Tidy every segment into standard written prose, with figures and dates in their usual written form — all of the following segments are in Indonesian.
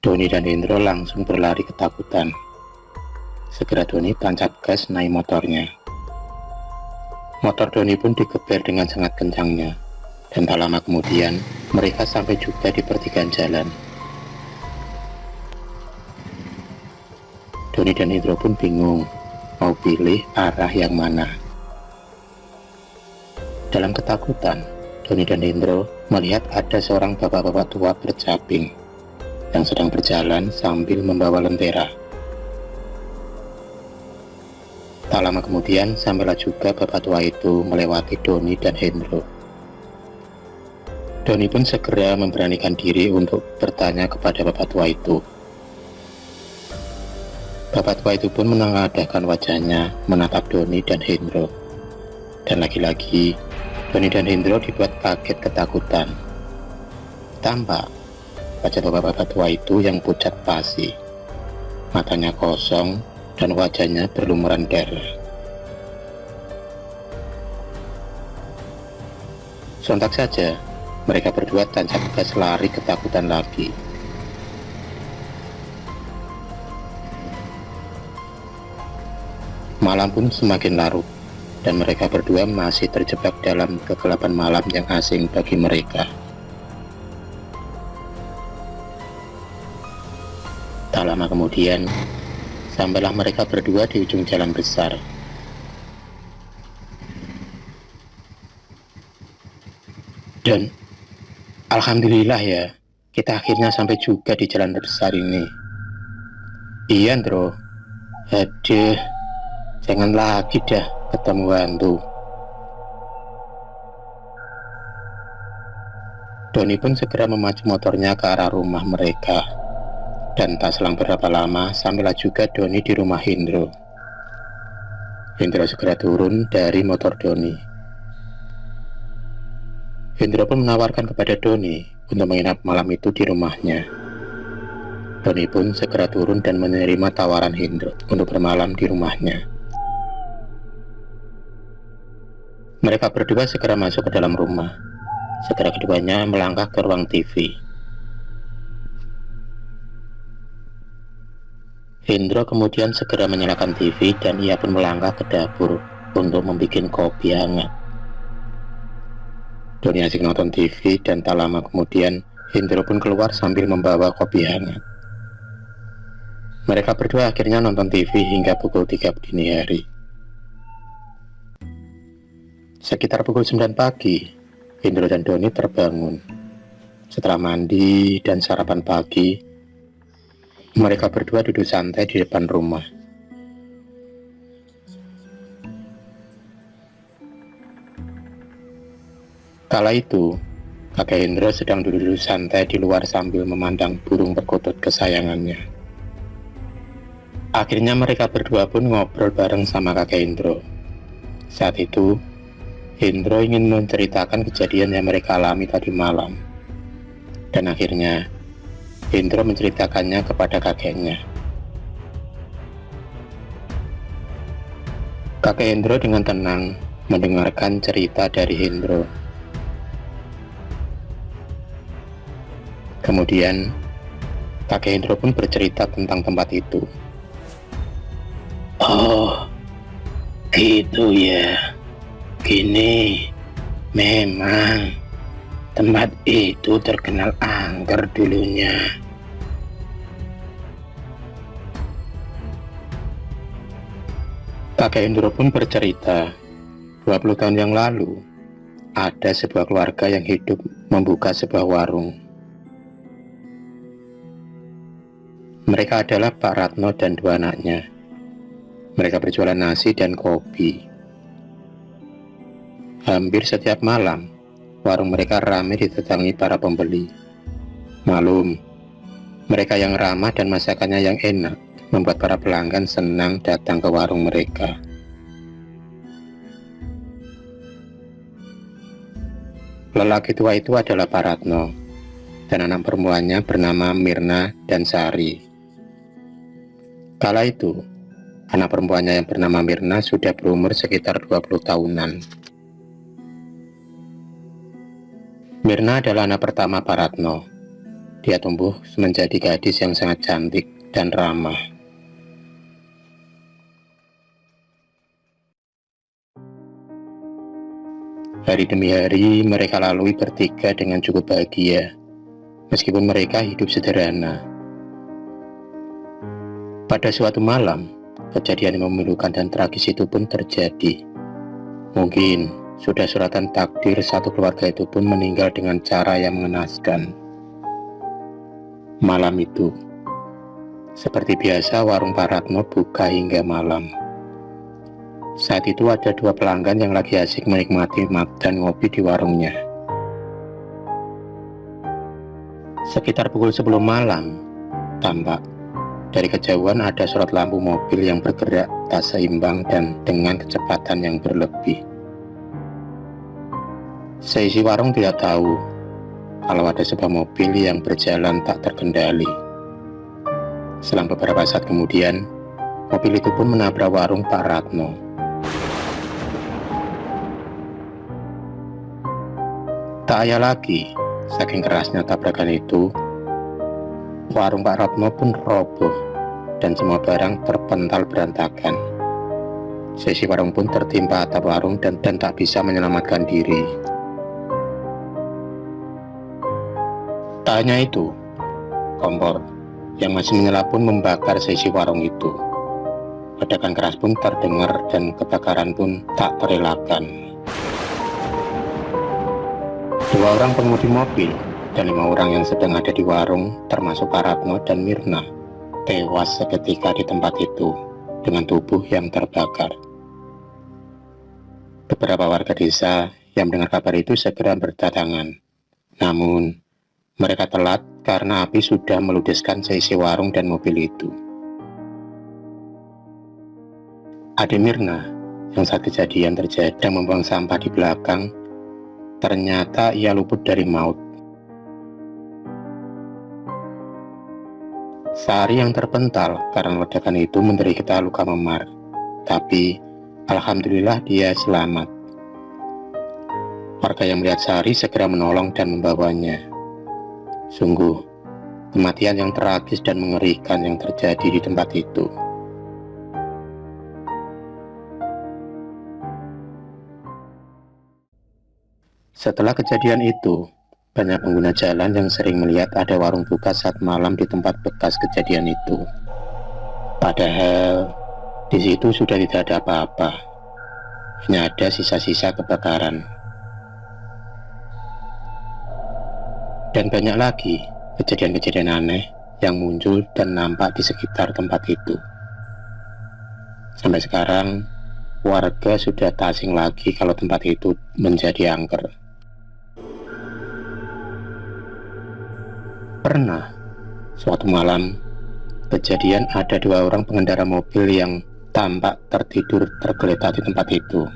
Doni dan Hendro langsung berlari ketakutan. Segera Doni tancap gas naik motornya. Motor Doni pun digeber dengan sangat kencangnya, dan tak lama kemudian mereka sampai juga di pertigaan jalan. Doni dan Hendro pun bingung mau pilih arah yang mana. Dalam ketakutan, Doni dan Hendro melihat ada seorang bapak-bapak tua bercaping yang sedang berjalan sambil membawa lentera. Tak lama kemudian sampailah juga bapak tua itu melewati Doni dan Hendro. Doni pun segera memberanikan diri untuk bertanya kepada bapak tua itu. Bapak tua itu pun menengadahkan wajahnya menatap Doni dan Hendro. Dan lagi-lagi Doni dan Hendro dibuat kaget ketakutan. Tampak wajah bapak-bapak tua itu yang pucat pasi, matanya kosong dan wajahnya berlumuran darah. Sontak saja mereka berdua tancap gas lari ketakutan lagi. Malam pun semakin larut dan mereka berdua masih terjebak dalam kegelapan malam yang asing bagi mereka. Tak lama kemudian sampailah mereka berdua di ujung jalan besar. Dan alhamdulillah ya, kita akhirnya sampai juga di jalan besar ini. Iya, Andro. Aduh, jangan lagi dah ketemu hantu. Doni pun segera memacu motornya ke arah rumah mereka. Dan tak selang berapa lama sampailah juga Doni di rumah Hendro. Hendro segera turun dari motor Doni. Hendro pun menawarkan kepada Doni untuk menginap malam itu di rumahnya. Doni pun segera turun dan menerima tawaran Hendro untuk bermalam di rumahnya. Mereka berdua segera masuk ke dalam rumah. Segera keduanya melangkah ke ruang TV. Hendro kemudian segera menyalakan TV dan ia pun melangkah ke dapur untuk membuat kopi hangat. Doni asik nonton TV dan tak lama kemudian Hendro pun keluar sambil membawa kopi hangat. Mereka berdua akhirnya nonton TV hingga pukul 3 dini hari. Sekitar pukul 9 pagi, Hendro dan Doni terbangun. Setelah mandi dan sarapan pagi, mereka berdua duduk santai di depan rumah. Kala itu, kakek Hendro sedang duduk santai di luar sambil memandang burung perkutut kesayangannya. Akhirnya mereka berdua pun ngobrol bareng sama kakek Hendro. Saat itu, Hendro ingin menceritakan kejadian yang mereka alami tadi malam. Dan akhirnya, Hendro menceritakannya kepada kakeknya. Kakek Hendro dengan tenang mendengarkan cerita dari Hendro. Kemudian, kakek Hendro pun bercerita tentang tempat itu. Oh, gitu ya. Gini, memang tempat itu terkenal angker dulunya. Kakek Hendro pun bercerita, 20 tahun yang lalu, ada sebuah keluarga yang hidup membuka sebuah warung. Mereka adalah Pak Ratno dan 2 anaknya. Mereka berjualan nasi dan kopi. Hampir setiap malam, warung mereka ramai didatangi para pembeli. Malum, mereka yang ramah dan masakannya yang enak membuat para pelanggan senang datang ke warung mereka. Lelaki tua itu adalah Pak Ratno dan anak perempuannya bernama Mirna dan Sari. Kala itu, anak perempuannya yang bernama Mirna sudah berumur sekitar 20 tahunan. Mirna adalah anak pertama Pak Ratno. dia tumbuh menjadi gadis yang sangat cantik dan ramah. Hari demi hari mereka lalui bertiga dengan cukup bahagia, meskipun mereka hidup sederhana. Pada suatu malam, kejadian yang memilukan dan tragis itu pun terjadi. Mungkin sudah suratan takdir satu keluarga itu pun meninggal dengan cara yang mengenaskan. Malam itu, seperti biasa warung Pak Ratno buka hingga malam. Saat itu ada dua pelanggan yang lagi asik menikmati dan ngopi di warungnya. Sekitar pukul 10 malam, tampak dari kejauhan ada sorot lampu mobil yang bergerak tak seimbang dan dengan kecepatan yang berlebih. Seisi warung tidak tahu kalau ada sebuah mobil yang berjalan tak terkendali. Selang beberapa saat kemudian, mobil itu pun menabrak warung Pak Ratno. Tak ayal lagi, saking kerasnya tabrakan itu, warung Pak Ratno pun roboh dan semua barang terpental berantakan. Seisi warung pun tertimpa atap warung dan tak bisa menyelamatkan diri. Tak hanya itu, kompor yang masih menyala pun membakar seisi warung itu. Ledakan keras pun terdengar dan kebakaran pun tak terelakkan. 2 orang pengemudi mobil dan 5 orang yang sedang ada di warung, termasuk Pak Ratno dan Mirna, tewas seketika di tempat itu dengan tubuh yang terbakar. Beberapa warga desa yang mendengar kabar itu segera berdatangan. Namun, mereka telat karena api sudah meludeskan seisi warung dan mobil itu. Adik Mirna, yang saat kejadian terjadi sedang membuang sampah di belakang, ternyata ia luput dari maut. Sari yang terpental karena ledakan itu menderita luka memar, tapi alhamdulillah dia selamat. Warga yang melihat Sari segera menolong dan membawanya. Sungguh, kematian yang tragis dan mengerikan yang terjadi di tempat itu. Setelah kejadian itu, banyak pengguna jalan yang sering melihat ada warung buka saat malam di tempat bekas kejadian itu. Padahal di situ sudah tidak ada apa-apa, hanya ada sisa-sisa kebakaran. Dan banyak lagi kejadian-kejadian aneh yang muncul dan nampak di sekitar tempat itu. Sampai sekarang, warga sudah tak asing lagi kalau tempat itu menjadi angker. Pernah, suatu malam, kejadian ada 2 orang pengendara mobil yang tampak tertidur tergeletak di tempat itu.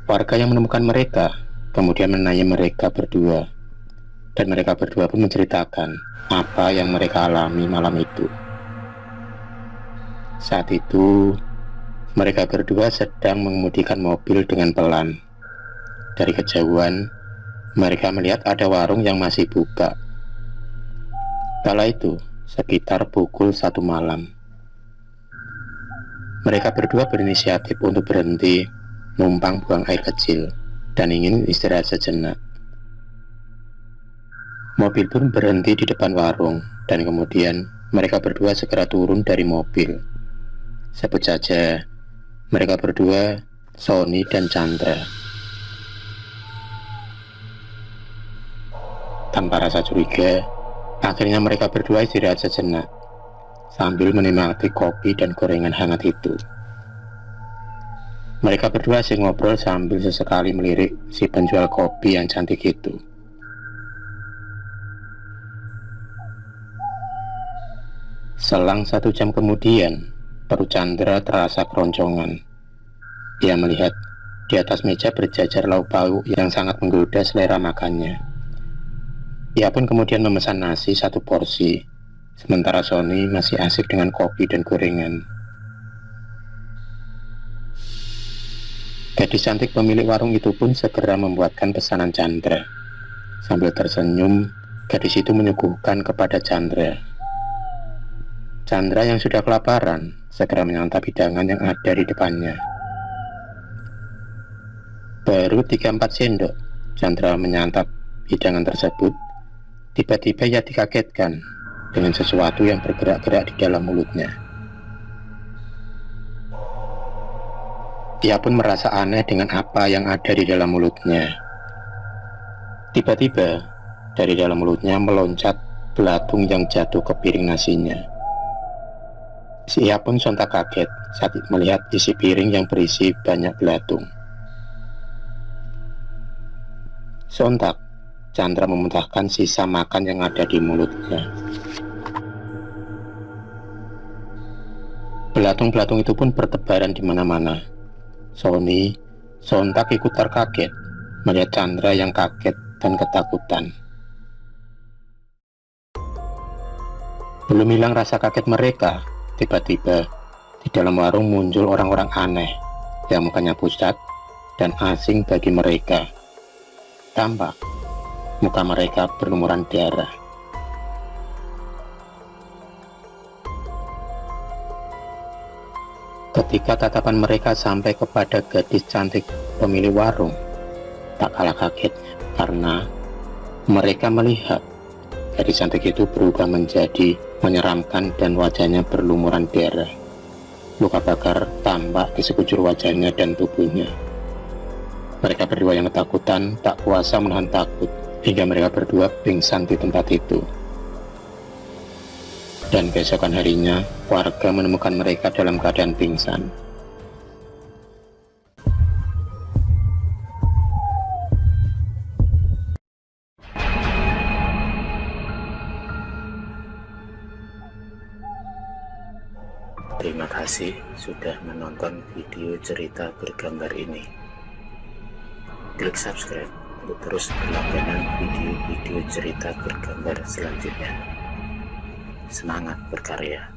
Warga yang menemukan mereka kemudian menanyai mereka berdua, dan mereka berdua pun menceritakan apa yang mereka alami malam itu. Saat itu, mereka berdua sedang mengemudikan mobil dengan pelan. Dari kejauhan, mereka melihat ada warung yang masih buka. Kala itu, sekitar pukul 1 malam. Mereka berdua berinisiatif untuk berhenti numpang buang air kecil dan ingin istirahat sejenak. Mobil pun berhenti di depan warung dan kemudian mereka berdua segera turun dari mobil. Sebut saja mereka berdua Sony dan Chandra. Tanpa rasa curiga, akhirnya mereka berdua istirahat sejenak sambil menikmati kopi dan gorengan hangat itu. Mereka berdua asik ngobrol sambil sesekali melirik si penjual kopi yang cantik itu. Selang 1 jam kemudian, perut Chandra terasa keroncongan. Ia melihat di atas meja berjajar lauk pauk yang sangat menggoda selera makannya. Ia pun kemudian memesan nasi 1 porsi, sementara Sony masih asik dengan kopi dan gorengan. Gadis cantik pemilik warung itu pun segera membuatkan pesanan Chandra. Sambil tersenyum, Gadis itu menyuguhkan kepada Chandra. Chandra yang sudah kelaparan segera menyantap hidangan yang ada di depannya. Baru 3-4 sendok Chandra menyantap hidangan tersebut, tiba-tiba ia dikagetkan dengan sesuatu yang bergerak-gerak di dalam mulutnya. Ia pun merasa aneh dengan apa yang ada di dalam mulutnya. Tiba-tiba dari dalam mulutnya meloncat belatung yang jatuh ke piring nasinya. Ia pun sontak kaget saat melihat isi piring yang berisi banyak belatung. Sontak Chandra memuntahkan sisa makan yang ada di mulutnya. Belatung-belatung itu pun bertebaran di mana-mana. Sony sontak ikut terkaget melihat Chandra yang kaget dan ketakutan. Belum hilang rasa kaget mereka, tiba-tiba di dalam warung muncul orang-orang aneh yang mukanya pusat dan asing bagi mereka. Tampak muka mereka berlumuran darah. Ketika tatapan mereka sampai kepada gadis cantik pemilik warung, tak kalah kagetnya karena mereka melihat gadis cantik itu berubah menjadi menyeramkan dan wajahnya berlumuran darah. Luka bakar tampak di sekujur wajahnya dan tubuhnya. Mereka berdua yang ketakutan tak kuasa menahan takut hingga mereka berdua pingsan di tempat itu. Dan keesokan harinya warga menemukan mereka dalam keadaan pingsan. Terima kasih sudah menonton video cerita bergambar ini. Klik subscribe untuk terus berlangganan video-video cerita bergambar selanjutnya. Semangat berkarya.